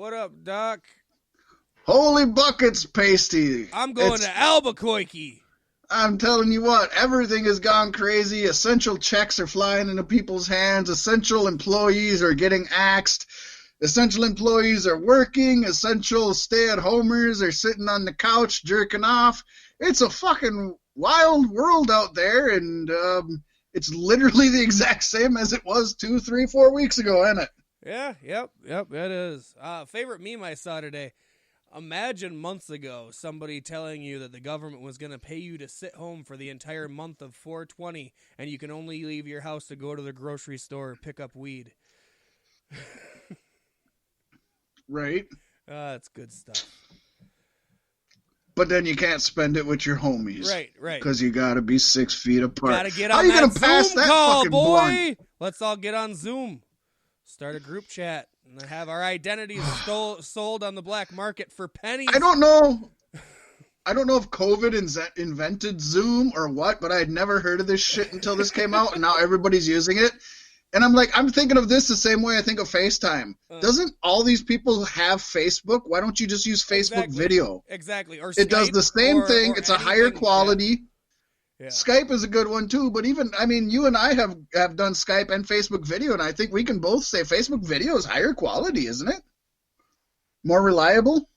What up, Doc? Holy buckets, Pasty. I'm going to Albuquerque. I'm telling you what, everything has gone crazy. Essential checks are flying into people's hands. Essential employees are getting axed. Essential employees are working. Essential stay-at-homers are sitting on the couch jerking off. It's a fucking wild world out there, and it's literally the exact same as it was 2, 3, 4 weeks ago, isn't it? Yeah, yep, it is. Favorite meme I saw today. Imagine months ago somebody telling you that the government was going to pay you to sit home for the entire month of 4/20 and you can only leave your house to go to the grocery store or pick up weed. Right. That's good stuff. But then you can't spend it with your homies. Right. Because you got to be 6 feet apart. Got to get How on you that gonna pass Zoom that call, fucking boy. blunt? Let's all get on Zoom. Start a group chat and have our identities sold on the black market for pennies. I don't know if COVID invented Zoom or what, but I had never heard of this shit until this came out, and now everybody's using it. And I'm thinking of this the same way I think of FaceTime. Doesn't all these people have Facebook? Why don't you just use Facebook video? Exactly. Or it Skype, does the same thing. It's a higher quality. Yeah. Yeah. Skype is a good one too, but you and I have done Skype and Facebook video, and I think we can both say Facebook video is higher quality, isn't it? More reliable?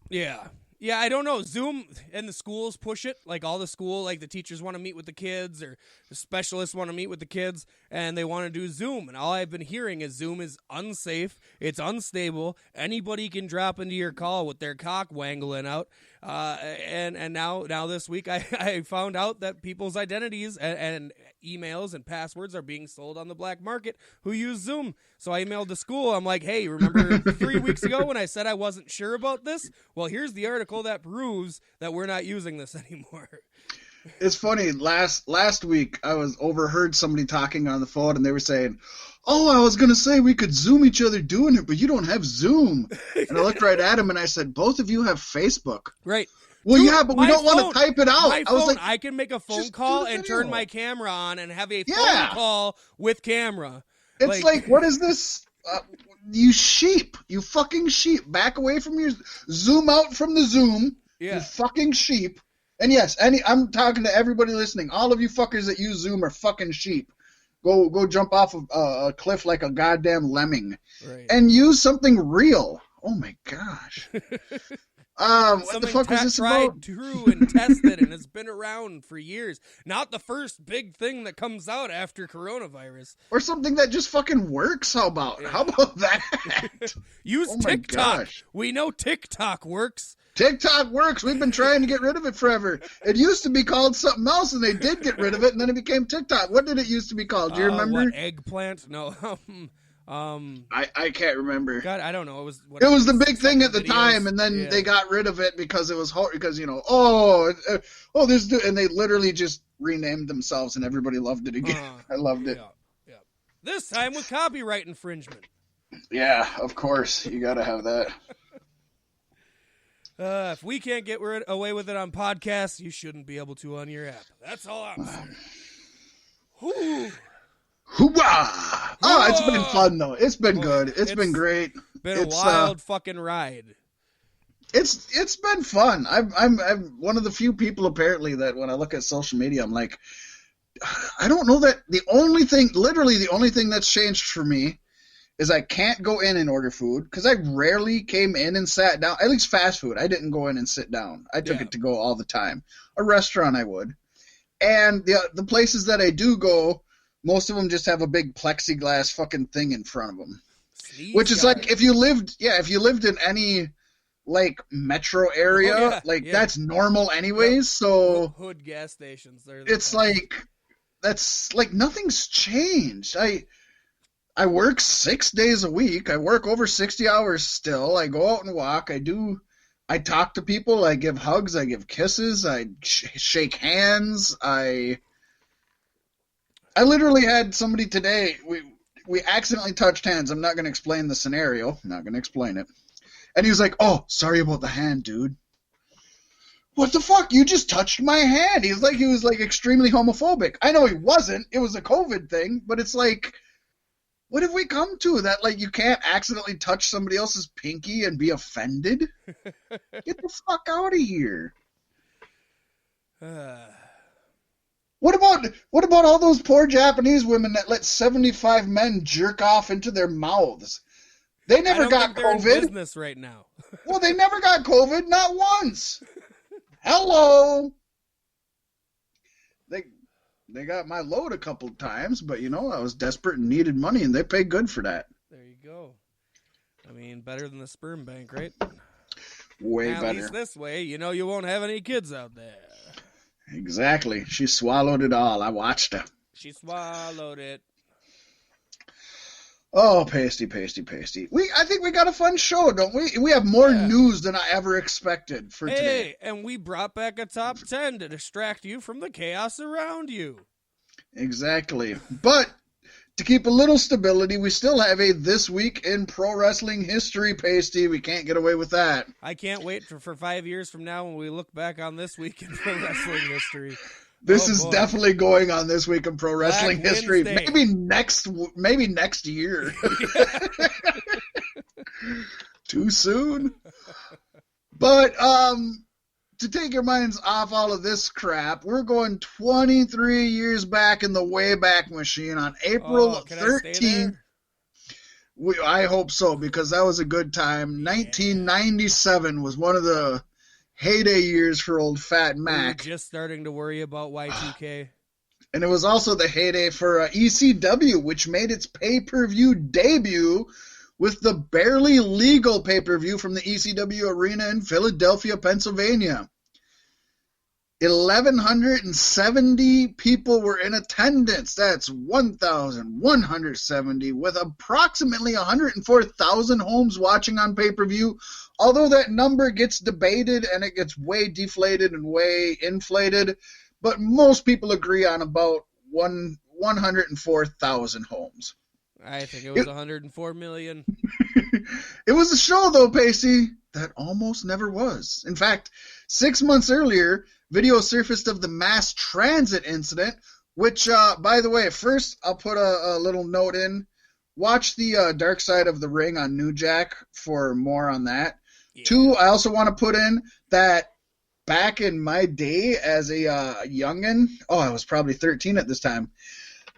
Yeah. Yeah, I don't know. Zoom and the schools push it. Like all the school, like the teachers want to meet with the kids or the specialists want to meet with the kids and they want to do Zoom. And all I've been hearing is Zoom is unsafe. It's unstable. Anybody can drop into your call with their cock wangling out. And now this week I found out that people's identities and emails and passwords are being sold on the black market who use Zoom. So I emailed the school. I'm like, hey, remember 3 weeks ago when I said I wasn't sure about this? Well, here's the article that proves that we're not using this anymore. It's funny. Last week I was overheard somebody talking on the phone and they were saying, oh, I was going to say we could Zoom each other doing it, but you don't have Zoom. And I looked right at him and I said, both of you have Facebook. Right. Well, dude, yeah, but we don't want to type it out. I was like, I can make a phone call and turn my camera on and have a phone call with camera. It's like what is this? You sheep. You fucking sheep. Back away from your Zoom out from the Zoom. Yeah. You fucking sheep. And yes, I'm talking to everybody listening. All of you fuckers that use Zoom are fucking sheep. Go jump off of a cliff like a goddamn lemming. Right. And use something real. Oh my gosh. What the fuck was this about? True and tested, and it's been around for years. Not the first big thing that comes out after coronavirus. Or something that just fucking works. How about that? Use TikTok. Gosh. We know TikTok works. TikTok works. We've been trying to get rid of it forever. It used to be called something else, and they did get rid of it, and then it became TikTok. What did it used to be called? Do you remember? What, eggplant? No. I can't remember. God, I don't know. It was the big thing at the time, and then they got rid of it because it was because and they literally just renamed themselves, and everybody loved it again. I loved it. Yeah. This time with copyright infringement. Yeah, of course you got to have that. If we can't get away with it on podcasts, you shouldn't be able to on your app. That's all I'm saying. Hoorah! Oh, it's been fun though. It's been good. It's been great. Been a wild fucking ride. It's been fun. I'm one of the few people apparently that when I look at social media, I'm like, I don't know that the only thing that's changed for me is I can't go in and order food because I rarely came in and sat down. At least fast food, I didn't go in and sit down. I took it to go all the time. A restaurant, I would, and the places that I do go. Most of them just have a big plexiglass fucking thing in front of them. Which is like if you lived in any like metro area, that's normal anyways. So hood gas stations. It's like that's like nothing's changed. I work 6 days a week. I work over 60 hours still. I go out and walk. I talk to people. I give hugs. I give kisses. I shake hands. I literally had somebody today, we accidentally touched hands. I'm not going to explain the scenario. I'm not going to explain it. And he was like, oh, sorry about the hand, dude. What the fuck? You just touched my hand. He was like extremely homophobic. I know he wasn't. It was a COVID thing. But it's like, What have we come to? That, like, you can't accidentally touch somebody else's pinky and be offended? Get the fuck out of here. What about all those poor Japanese women that let 75 men jerk off into their mouths? They never got COVID. They're in business right now. Well, they never got COVID, not once. Hello. They got my load a couple times, but, I was desperate and needed money, and they paid good for that. There you go. I mean, better than the sperm bank, right? Way better. At least this way, you won't have any kids out there. Exactly. She swallowed it all. I watched her. She swallowed it. Oh, pasty. I think we got a fun show, don't we? We have more news than I ever expected for today. Hey, and we brought back a top 10 to distract you from the chaos around you. Exactly. But to keep a little stability, we still have a This Week in Pro Wrestling History, Pasty. We can't get away with that. I can't wait for 5 years from now when we look back on This Week in Pro Wrestling History. This is definitely going on This Week in Pro Wrestling History. Maybe next year. Too soon. But to take your minds off all of this crap, we're going 23 years back in the Wayback Machine on April 13th. I hope so, because that was a good time. 1997 was one of the heyday years for old Fat Mac. We were just starting to worry about Y2K. And it was also the heyday for ECW, which made its pay-per-view debut with the barely legal pay-per-view from the ECW Arena in Philadelphia, Pennsylvania. 1,170 people were in attendance. That's 1,170, with approximately 104,000 homes watching on pay-per-view, although that number gets debated and it gets way deflated and way inflated, but most people agree on about 104,000 homes. I think it was 104 million. It was a show, though, Pacey, that almost never was. In fact, 6 months earlier, video surfaced of the mass transit incident, which, by the way, first I'll put a little note in. Watch the Dark Side of the Ring on New Jack for more on that. Yeah. 2, I also want to put in that back in my day as a youngin', I was probably 13 at this time,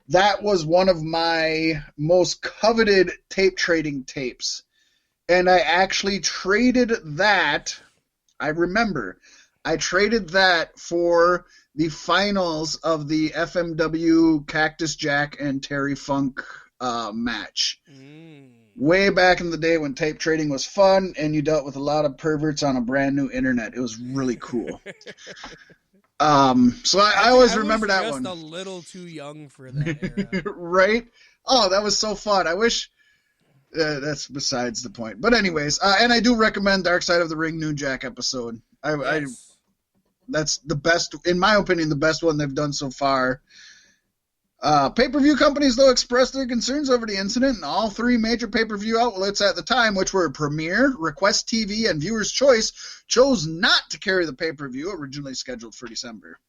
that was one of my most coveted tape trading tapes. And I actually traded that, I remember, I traded that for the finals of the FMW Cactus Jack and Terry Funk match. Way back in the day when tape trading was fun and you dealt with a lot of perverts on a brand new internet. It was really cool. So I always remember that one. I was just a little too young for that era. Right? Oh, that was so fun. I wish... that's besides the point. But anyways, and I do recommend Dark Side of the Ring New Jack episode. That's the best, in my opinion, the best one they've done so far. Pay-per-view companies, though, expressed their concerns over the incident, and all 3 major pay-per-view outlets at the time, which were Premiere, Request TV, and Viewer's Choice, chose not to carry the pay-per-view originally scheduled for December.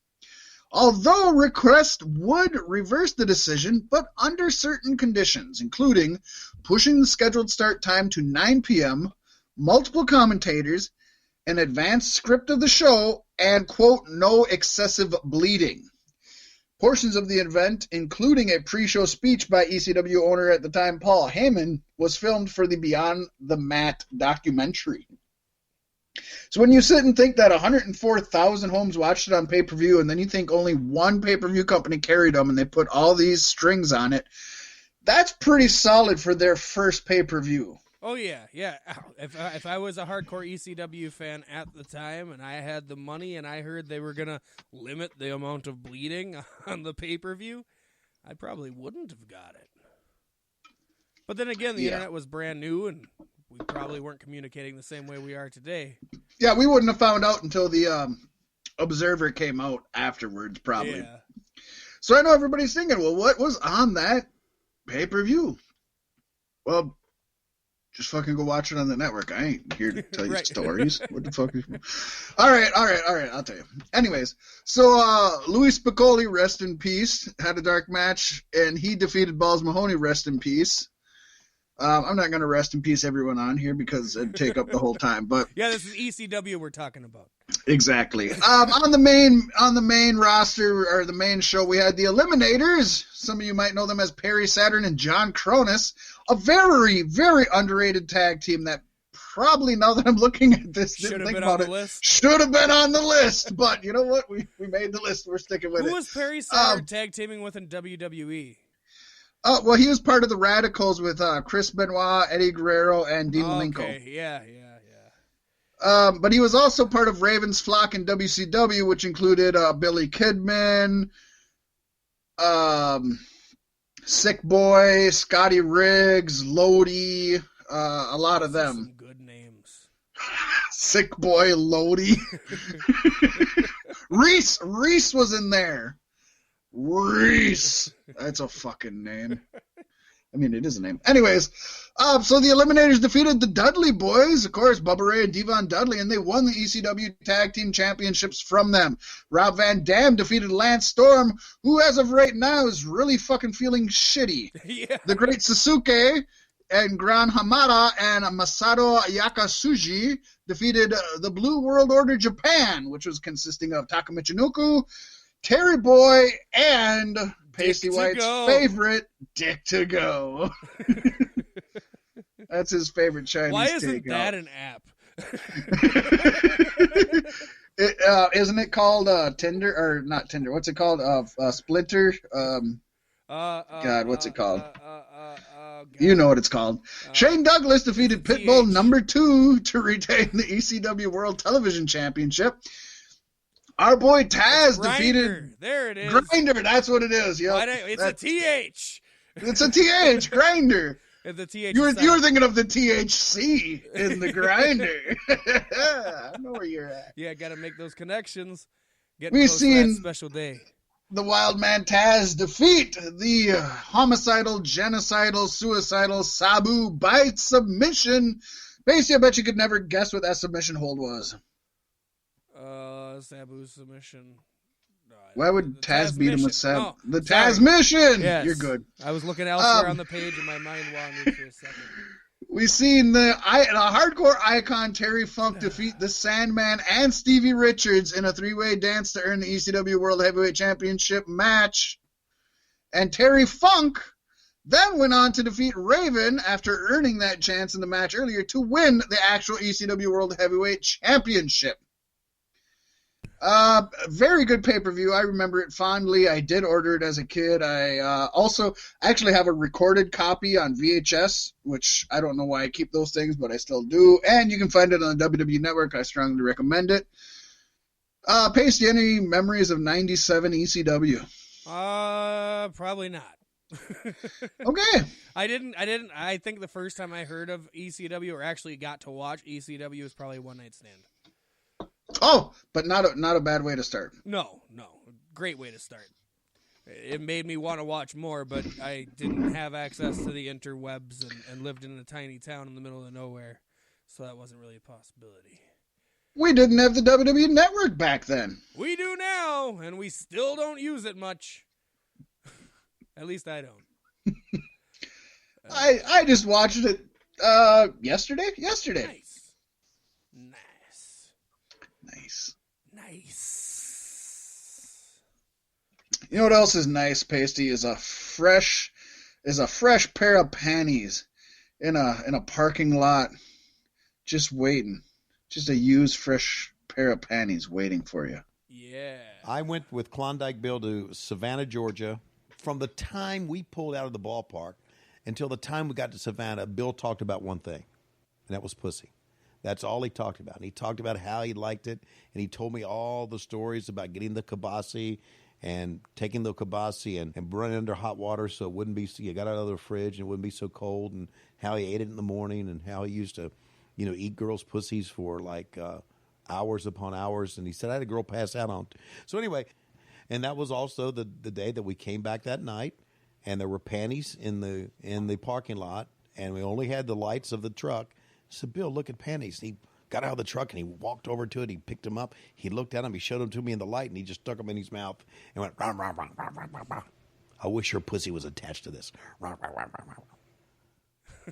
Although Request would reverse the decision, but under certain conditions, including pushing the scheduled start time to 9 p.m., multiple commentators, an advanced script of the show, and, quote, no excessive bleeding. Portions of the event, including a pre-show speech by ECW owner at the time, Paul Heyman, was filmed for the Beyond the Mat documentary. So when you sit and think that 104,000 homes watched it on pay-per-view, and then you think only one pay-per-view company carried them and they put all these strings on it, that's pretty solid for their first pay-per-view. Oh, yeah. If I was a hardcore ECW fan at the time and I had the money and I heard they were going to limit the amount of bleeding on the pay-per-view, I probably wouldn't have got it. But then again, the internet was brand new and we probably weren't communicating the same way we are today. Yeah, we wouldn't have found out until the Observer came out afterwards, probably. Yeah. So I know everybody's thinking, well, what was on that pay-per-view? Well, just fucking go watch it on the network. I ain't here to tell you stories. What the fuck is... All right, I'll tell you. Anyways, so Louis Spicolli, rest in peace, had a dark match, and he defeated Balls Mahoney, rest in peace. I'm not going to rest in peace everyone on here because it'd take up the whole time. But yeah, this is ECW we're talking about. Exactly. On the main roster or the main show, we had the Eliminators. Some of you might know them as Perry Saturn and John Cronus, a very, very underrated tag team that probably, now that I'm looking at this, didn't think about it, should have been on the list. But you know what? We made the list. We're sticking with it. Who was Perry Saturn tag teaming with in WWE? Well, he was part of the Radicals with Chris Benoit, Eddie Guerrero, and Dean Malenko. Okay, yeah. But he was also part of Raven's Flock in WCW, which included Billy Kidman, Sick Boy, Scotty Riggs, Lodi, a lot of them. Some good names. Sick Boy, Lodi. Reese was in there. Reese. That's a fucking name. I mean, it is a name. Anyways, so the Eliminators defeated the Dudley Boys, of course, Bubba Ray and Devon Dudley, and they won the ECW Tag Team Championships from them. Rob Van Dam defeated Lance Storm, who as of right now is really fucking feeling shitty. Yeah. The Great Sasuke and Gran Hamada and Masato Yakasuji defeated the Blue World Order Japan, which was consisting of Taka Michinoku, Terry Boy, and Pasty White's favorite, Dick to Go. That's his favorite Chinese Why isn't takeout. that an app? Isn't it called Tinder, or not Tinder? What's it called? Splinter? God, what's it called? God. You know what it's called. Shane Douglas defeated Pitbull #2 to retain the ECW World Television Championship. Our boy Taz defeated... There it is. Grinder, that's what it is. Yep. It's a TH. It's a TH, Grinder. The TH. You were thinking of the THC in the Grinder. I know where you're at. Yeah, got to make those connections. We've seen that special day. The Wild Man Taz defeat the homicidal, genocidal, suicidal Sabu by submission. Basically, I bet you could never guess what that submission hold was. Sabu's submission. Why would Taz beat him with Sab? Oh, the Taz mission! Yes. You're good. I was looking elsewhere on the page and my mind wandered for a second. We seen the hardcore icon Terry Funk defeat the Sandman and Stevie Richards in a three-way dance to earn the ECW World Heavyweight Championship match. And Terry Funk then went on to defeat Raven after earning that chance in the match earlier to win the actual ECW World Heavyweight Championship. Very good pay-per-view. I remember it fondly. I did order it as a kid. I also actually have a recorded copy on VHS, which I don't know why I keep those things, but I still do. And you can find it on the WWE Network. I strongly recommend it. Pasty, any memories of 97 ECW? Probably not. Okay. I think the first time I heard of ECW or actually got to watch ECW was probably One Night Stand. Oh, but not a bad way to start. No. Great way to start. It made me want to watch more, but I didn't have access to the interwebs and lived in a tiny town in the middle of nowhere, so that wasn't really a possibility. We didn't have the WWE Network back then. We do now, and we still don't use it much. At least I don't. I just watched it yesterday. Nice. You know what else is nice, Pasty? Is a fresh pair of panties in a parking lot, just waiting. Just a used fresh pair of panties waiting for you. Yeah. I went with Klondike Bill to Savannah, Georgia. From the time we pulled out of the ballpark until the time we got to Savannah, Bill talked about one thing, and that was pussy. That's all he talked about. And he talked about how he liked it, and he told me all the stories about getting the kibasi and taking the kibasi and running under hot water so it wouldn't be, you got out of the fridge and it wouldn't be so cold, and how he ate it in the morning and how he used to, eat girls' pussies for like hours upon hours. And he said, I had a girl pass out on. So anyway, and that was also the day that we came back that night, and there were panties in the parking lot, and we only had the lights of the truck. I said, Bill, look at panties. He got out of the truck and he walked over to it. He picked them up. He looked at them. He showed them to me in the light, and he just stuck them in his mouth and went, rah, rah, rah, rah, rah, rah, rah. I wish your pussy was attached to this. Rah, rah, rah, rah, rah.